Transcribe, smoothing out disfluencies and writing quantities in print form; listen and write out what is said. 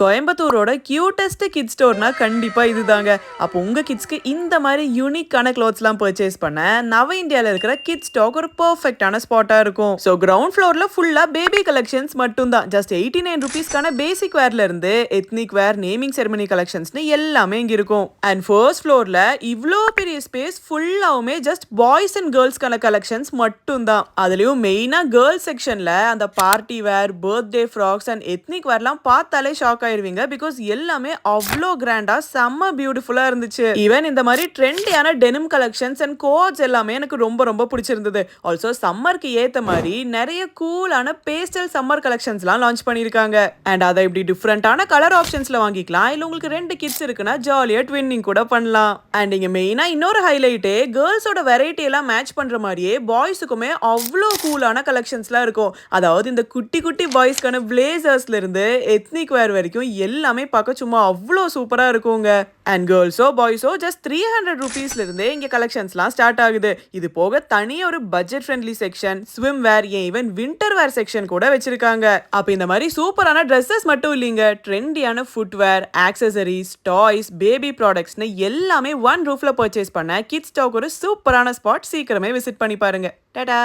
கோயம்புத்தூரோட cutest kit ஸ்டோர்னா கண்டிப்பா இதுதாங்க. அப்போ உங்க கிட்ஸ்க்கு இந்த மாதிரி யூனிக்கான க்ளோத்ஸ்லாம் பர்ச்சேஸ் பண்ண நவ இந்தியால இருக்கிற கிட் ஸ்டாக் ஒரு பெர்ஃபெக்ட்டான ஸ்பாட்டா இருக்கும். ஸோ கிரவுண்ட் ஃப்ளோர்ல ஃபுல்லா பேபி கலெக்ஷன்ஸ் மட்டும் தான். ஜஸ்ட் 89 ருபீஸ்க்கான பேசிக் வேர்ல இருந்து எத்னிக் வேர், நேமிங் செரமனி கலெக்ஷன்ஸ்னு எல்லாமே இங்க இருக்கும். அண்ட் ஃபர்ஸ்ட் ஃப்ளோர்ல இவ்ளோ பெரிய ஸ்பேஸ் ஃபுல்லாவுமே ஜஸ்ட் பாய்ஸ் அண்ட் கேர்ள்ஸ்க்கான கலெக்ஷன்ஸ் மட்டும் தான். அதுலயும் மெயினா கேர்ள்ஸ் செக்ஷன்ல அந்த party wear, birthday frocks and ethnic வேர்லாம் பார்த்தாலே ஷாக் ஆயிருவீங்க. பிகாஸ் எல்லாமே அவ்வளோ கிராண்டா செம்ம பியூட்டிஃபுல்லா இருந்துச்சு. ஈவன் இந்த மாதிரி ட்ரெண்டியான டெனிம் கலெக்ஷன்ஸ் அண்ட் கோட்ஸ் எல்லாமே எனக்கு ரொம்ப ரொம்ப பிடிச்சிருந்தது. ஆல்சோ சம்மருக்கு ஏத்த மாதிரி நிறைய கூலான பேஸ்டல் சம்மர் கலெக்ஷன்ஸ்லாம் லான்ச் பண்ணிருக்காங்க. அண்ட் அதை இப்படி டிஃப்ரெண்டான கலர் ஆப்ஷன்ஸ்ல வாங்கிக்கலாம். இல்ல உங்களுக்கு 2 கிட்ஸ் இருக்குன்னா ஜாலியா ட்வின்னிங் கூட பண்ணலாம். அண்ட் இங்க மெயினா இன்னொரு ஹைலைட்டே கேர்ள்ஸோட வெரைட்டி எல்லாம் மேட்ச் பண்ற மாதிரியே பாய்ஸுக்குமே அவ்வளோ கூலான கலெக்ஷன்ஸ்லாம் இருக்கும். அதாவது இந்த குட்டி குட்டி பாய்ஸ்க்கான பிளேசர்ஸ்ல இருந்து எத்னிக் வேர் வரைக்கும் எல்லாமே பார்க்க சும்மா அவ்வளோ சூப்பரா இருக்குங்க. அண்ட் கேர்ள்ஸோ பாய்ஸோ ஜஸ்ட் 300 ருபீஸ்ல இருந்தே இங்க கலெக்ஷன்ஸ்லாம் ஸ்டார்ட் ஆகுது. இது போக தனி ஒரு பட்ஜெட் ஃப்ரெண்ட்லி செக்ஷன், ஸ்விம் வேர், ஈவன் வின்டர் வேர் செக்ஷன் கூட வச்சிருக்காங்க. அப்ப இந்த மாதிரி சூப்பரான ட்ரெஸ்ஸஸ் மட்டும் இல்லைங்க, ட்ரெண்டியான ஃபுட்வேர், ஆக்சசரிஸ், டாய்ஸ், பேபி ப்ராடக்ட்ஸ்னு எல்லாமே ஒன் ரூஃப்ல பர்ச்சேஸ் பண்ண கிட்ஸ் ஸ்டாக் ஒரு சூப்பரான ஸ்பாட். சீக்கிரமே விசிட் பண்ணி பாருங்க. டாடா.